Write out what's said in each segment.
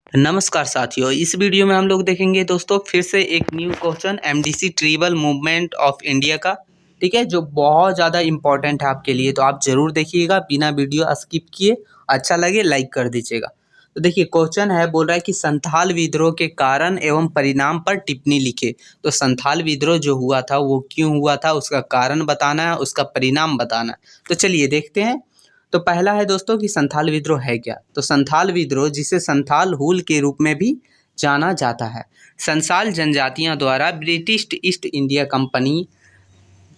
नमस्कार साथियों, इस वीडियो में हम लोग देखेंगे दोस्तों फिर से एक new question MDC tribal movement of India का। ठीक है, जो बहुत ज़्यादा इम्पोर्टेंट है आपके लिए, तो आप ज़रूर देखिएगा बिना वीडियो स्किप किए। अच्छा लगे लाइक कर दीजिएगा। तो देखिए क्वेश्चन है, बोल रहा है कि संथाल विद्रोह के कारण एवं परिणाम पर टिप्पणी लिखे। तो संथाल विद्रोह जो हुआ था वो क्यों हुआ था, उसका कारण बताना है, उसका परिणाम बताना है। तो चलिए देखते हैं। तो पहला है दोस्तों कि संथाल विद्रोह है क्या। तो संथाल विद्रोह, जिसे संथाल हुल के रूप में भी जाना जाता है, संथाल जनजातियों द्वारा ब्रिटिश ईस्ट इंडिया कंपनी,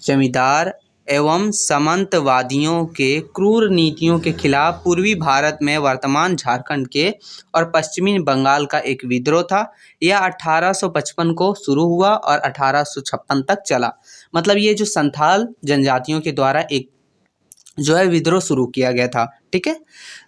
जमींदार एवं सामंतवादियों के क्रूर नीतियों के खिलाफ पूर्वी भारत में वर्तमान झारखंड के और पश्चिमी बंगाल का एक विद्रोह था। यह 1855 को शुरू हुआ और 1856 तक चला। मतलब ये जो संथाल जनजातियों के द्वारा एक जो है विद्रोह शुरू किया गया था। ठीक है,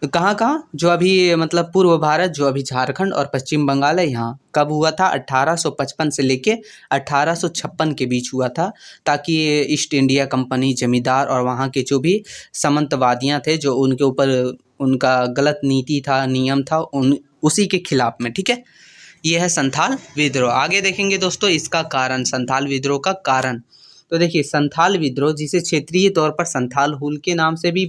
कहाँ कहाँ, जो अभी मतलब पूर्व भारत, जो अभी झारखंड और पश्चिम बंगाल है, यहाँ कब हुआ था 1855 से लेके 1856 के बीच हुआ था, ताकि ईस्ट इंडिया कंपनी, जमींदार और वहाँ के जो भी सामंतवादियाँ थे, जो उनके ऊपर उनका गलत नीति था, नियम था, उन उसी के खिलाफ में। ठीक है, यह है संथाल विद्रोह। आगे देखेंगे दोस्तों इसका कारण, संथाल विद्रोह का कारण। तो देखिए संथाल विद्रोह, जिसे क्षेत्रीय तौर पर संथाल हुल के नाम से भी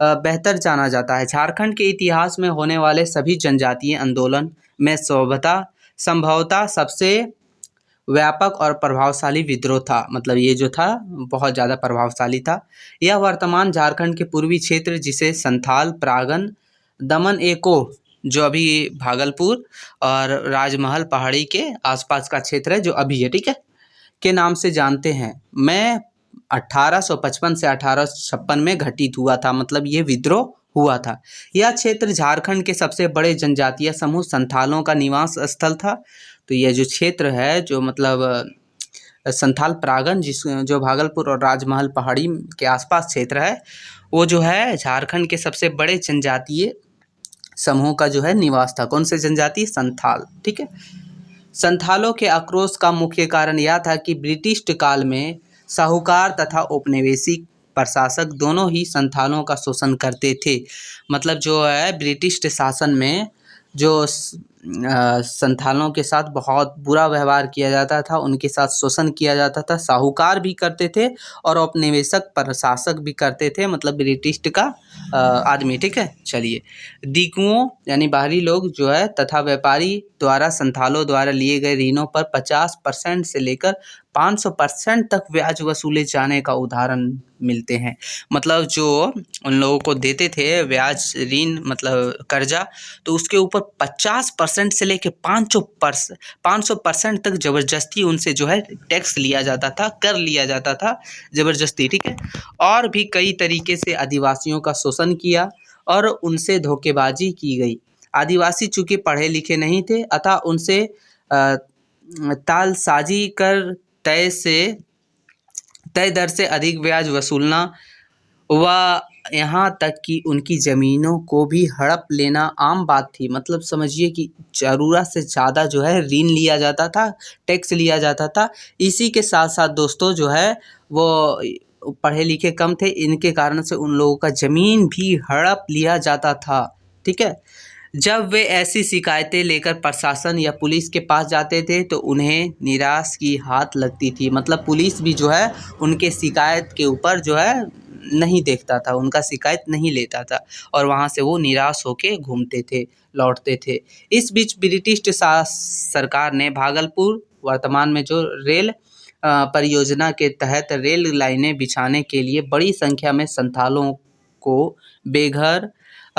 बेहतर जाना जाता है, झारखंड के इतिहास में होने वाले सभी जनजातीय आंदोलन में संभवतः सबसे व्यापक और प्रभावशाली विद्रोह था। मतलब ये जो था बहुत ज़्यादा प्रभावशाली था। यह वर्तमान झारखंड के पूर्वी क्षेत्र, जिसे संथाल, प्रागन, दमन एको, जो अभी भागलपुर और राजमहल पहाड़ी के आसपास का क्षेत्र है, जो अभी है, ठीक है, के नाम से जानते हैं, मैं 1855 से 1856 में घटित हुआ था। मतलब ये विद्रोह हुआ था। यह क्षेत्र झारखंड के सबसे बड़े जनजातीय समूह संथालों का निवास स्थल था। तो यह जो क्षेत्र है, जो मतलब संथाल प्रागन, जो भागलपुर और राजमहल पहाड़ी के आसपास क्षेत्र है, वो जो है झारखंड के सबसे बड़े जनजातीय समूह का जो है निवास था। कौन से जनजाति? संथाल। ठीक है, संथालों के आक्रोश का मुख्य कारण यह था कि ब्रिटिश काल में साहूकार तथा औपनिवेशिक प्रशासक दोनों ही संथालों का शोषण करते थे। मतलब जो है ब्रिटिश शासन में जो संथालों के साथ बहुत बुरा व्यवहार किया जाता था, उनके साथ शोषण किया जाता था। साहूकार भी करते थे और औपनिवेशक प्रशासक भी करते थे, मतलब ब्रिटिश का आदमी। ठीक है, चलिए, दिकुओं यानी बाहरी लोग जो है तथा व्यापारी द्वारा संथालों द्वारा लिए गए ऋणों पर 50% से लेकर 500% तक ब्याज वसूले जाने का उदाहरण मिलते हैं। मतलब जो उन लोगों को देते थे ब्याज, ऋण, मतलब कर्जा, तो उसके ऊपर 50% से लेकर 500% तक जबरदस्ती उनसे जो है टैक्स लिया जाता था, कर लिया जाता था जबरदस्ती। ठीक है, और भी कई तरीके से आदिवासियों का शोषण किया और उनसे धोखेबाजी की गई। आदिवासी चूंकि पढ़े लिखे नहीं थे, अतः उनसे तालसाजी कर तय दर से अधिक ब्याज वसूलना व यहाँ तक कि उनकी ज़मीनों को भी हड़प लेना आम बात थी। मतलब समझिए कि ज़रूरत से ज़्यादा जो है ऋण लिया जाता था, टैक्स लिया जाता था। इसी के साथ साथ दोस्तों जो है वो पढ़े लिखे कम थे, इनके कारण से उन लोगों का ज़मीन भी हड़प लिया जाता था। ठीक है, जब वे ऐसी शिकायतें लेकर प्रशासन या पुलिस के पास जाते थे तो उन्हें निराश की हाथ लगती थी। मतलब पुलिस भी जो है उनके शिकायत के ऊपर जो है नहीं देखता था, उनका शिकायत नहीं लेता था, और वहाँ से वो निराश होके घूमते थे, लौटते थे। इस बीच ब्रिटिश सरकार ने भागलपुर, वर्तमान में जो रेल परियोजना के तहत रेल लाइनें बिछाने के लिए बड़ी संख्या में संथालों को बेघर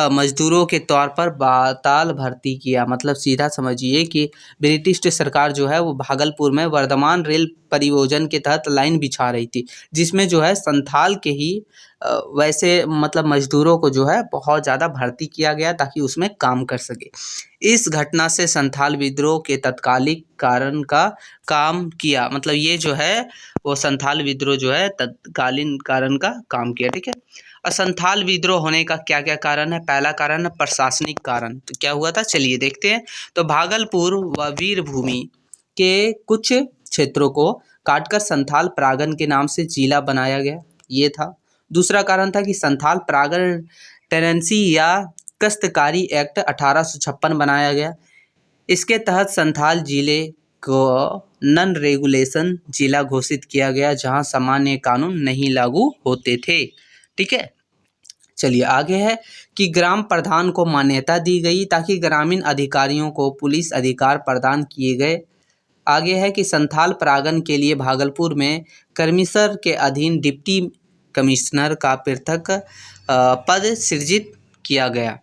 मजदूरों के तौर पर बाताल भर्ती किया। मतलब सीधा समझिए कि ब्रिटिश सरकार जो है वो भागलपुर में वर्धमान रेल परियोजना के तहत लाइन बिछा रही थी, जिसमें जो है संथाल के ही वैसे मतलब मजदूरों को जो है बहुत ज़्यादा भर्ती किया गया ताकि उसमें काम कर सके। इस घटना से संथाल विद्रोह के तत्कालिक कारण का काम किया। मतलब ये जो है वो संथाल विद्रोह जो है तत्कालीन कारण का काम किया। ठीक है, संथाल विद्रोह होने का क्या क्या कारण है? पहला कारण है प्रशासनिक कारण। तो क्या हुआ था, चलिए देखते हैं। तो भागलपुर व वीरभूमि के कुछ क्षेत्रों को काटकर संथाल प्रागन के नाम से जिला बनाया गया, ये था। दूसरा कारण था कि संथाल प्रागन टेनेंसी या कश्तकारी एक्ट 1856 बनाया गया। इसके तहत संथाल जिले को नॉन रेगुलेशन जिला घोषित किया गया, जहां सामान्य कानून नहीं लागू होते थे। ठीक है, चलिए आगे है कि ग्राम प्रधान को मान्यता दी गई ताकि ग्रामीण अधिकारियों को पुलिस अधिकार प्रदान किए गए। आगे है कि संथाल परागण के लिए भागलपुर में कर्मिसर के अधीन डिप्टी कमिश्नर का पृथक पद सृजित किया गया।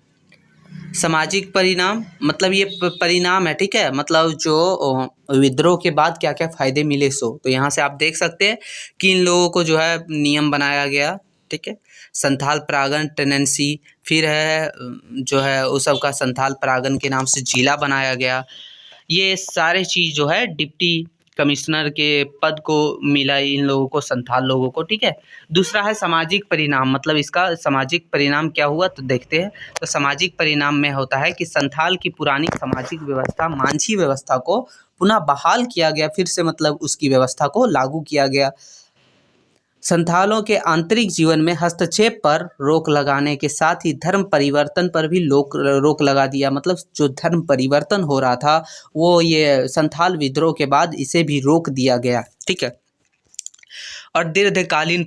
सामाजिक परिणाम, मतलब ये परिणाम है, ठीक है, मतलब जो विद्रोह के बाद क्या क्या फायदे मिले सो, तो यहाँ से आप देख सकते हैं कि इन लोगों को जो है नियम बनाया गया। ठीक है, संथाल परागण टेनेंसी, फिर है जो है उस सब का संथाल परागण के नाम से जिला बनाया गया। ये सारे चीज़ जो है डिप्टी कमिश्नर के पद को मिला इन लोगों को, संथाल लोगों को। ठीक है, दूसरा है सामाजिक परिणाम, मतलब इसका सामाजिक परिणाम क्या हुआ तो देखते हैं। तो सामाजिक परिणाम में होता है कि संथाल की पुरानी सामाजिक व्यवस्था, मांझी व्यवस्था को पुनः बहाल किया गया, फिर से मतलब उसकी व्यवस्था को लागू किया गया। संथालों के आंतरिक जीवन में हस्तक्षेप पर रोक लगाने के साथ ही धर्म परिवर्तन पर भी रोक लगा दिया, मतलब जो धर्म परिवर्तन हो रहा था वो ये संथाल विद्रोह के बाद इसे भी रोक दिया गया। ठीक है, और दीर्घकालीन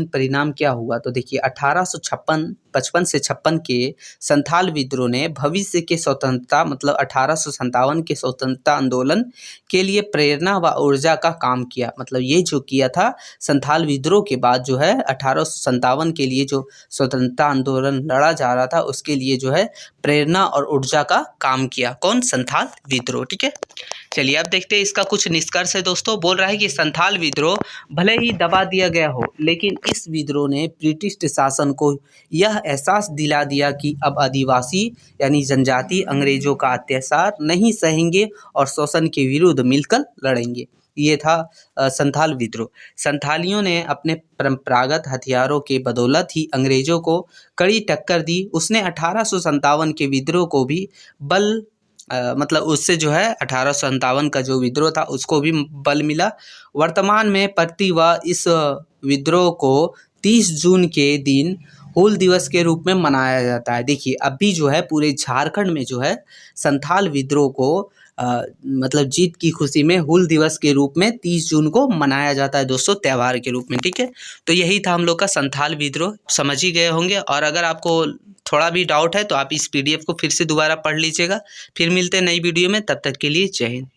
परिणाम क्या हुआ तो देखिए 1855 से 56 के संथाल विद्रोह ने भविष्य के स्वतंत्रता, मतलब 1857 के स्वतंत्रता आंदोलन के लिए प्रेरणा व ऊर्जा का काम किया। मतलब ये जो किया था संथाल विद्रोह के बाद जो है 1857 के लिए जो स्वतंत्रता आंदोलन लड़ा जा रहा था उसके लिए जो है प्रेरणा और ऊर्जा का काम किया। कौन? संथाल विद्रोह। ठीक है, चलिए अब देखते हैं इसका कुछ निष्कर्ष है दोस्तों। बोल रहा है कि संथाल विद्रोह भले ही दबा दिया गया हो, लेकिन इस विद्रोह ने ब्रिटिश शासन को यह एहसास दिला दिया कि अब आदिवासी यानी जनजाति अंग्रेजों का अत्याचार नहीं सहेंगे और शोषण के विरुद्ध मिलकर लड़ेंगे। ये था संथाल विद्रोह। संथालियों ने अपने परंपरागत हथियारों के बदौलत ही अंग्रेजों को कड़ी टक्कर दी। उसने 1857 के विद्रोह को भी बल मतलब उससे जो है 1857 का जो विद्रोह था उसको भी बल मिला। वर्तमान में प्रतिवर्ष इस विद्रोह को 30 जून के दिन हूल दिवस के रूप में मनाया जाता है। देखिए अभी जो है पूरे झारखंड में जो है संथाल विद्रोह को मतलब जीत की खुशी में हूल दिवस के रूप में 30 जून को मनाया जाता है दोस्तों, त्यौहार के रूप में। ठीक है, तो यही था हम लोग का संथाल विद्रोह, समझ ही गए होंगे। और अगर आपको थोड़ा भी डाउट है तो आप इस PDF को फिर से दोबारा पढ़ लीजिएगा। फिर मिलते हैं नई वीडियो में, तब तक के लिए जय हिंद।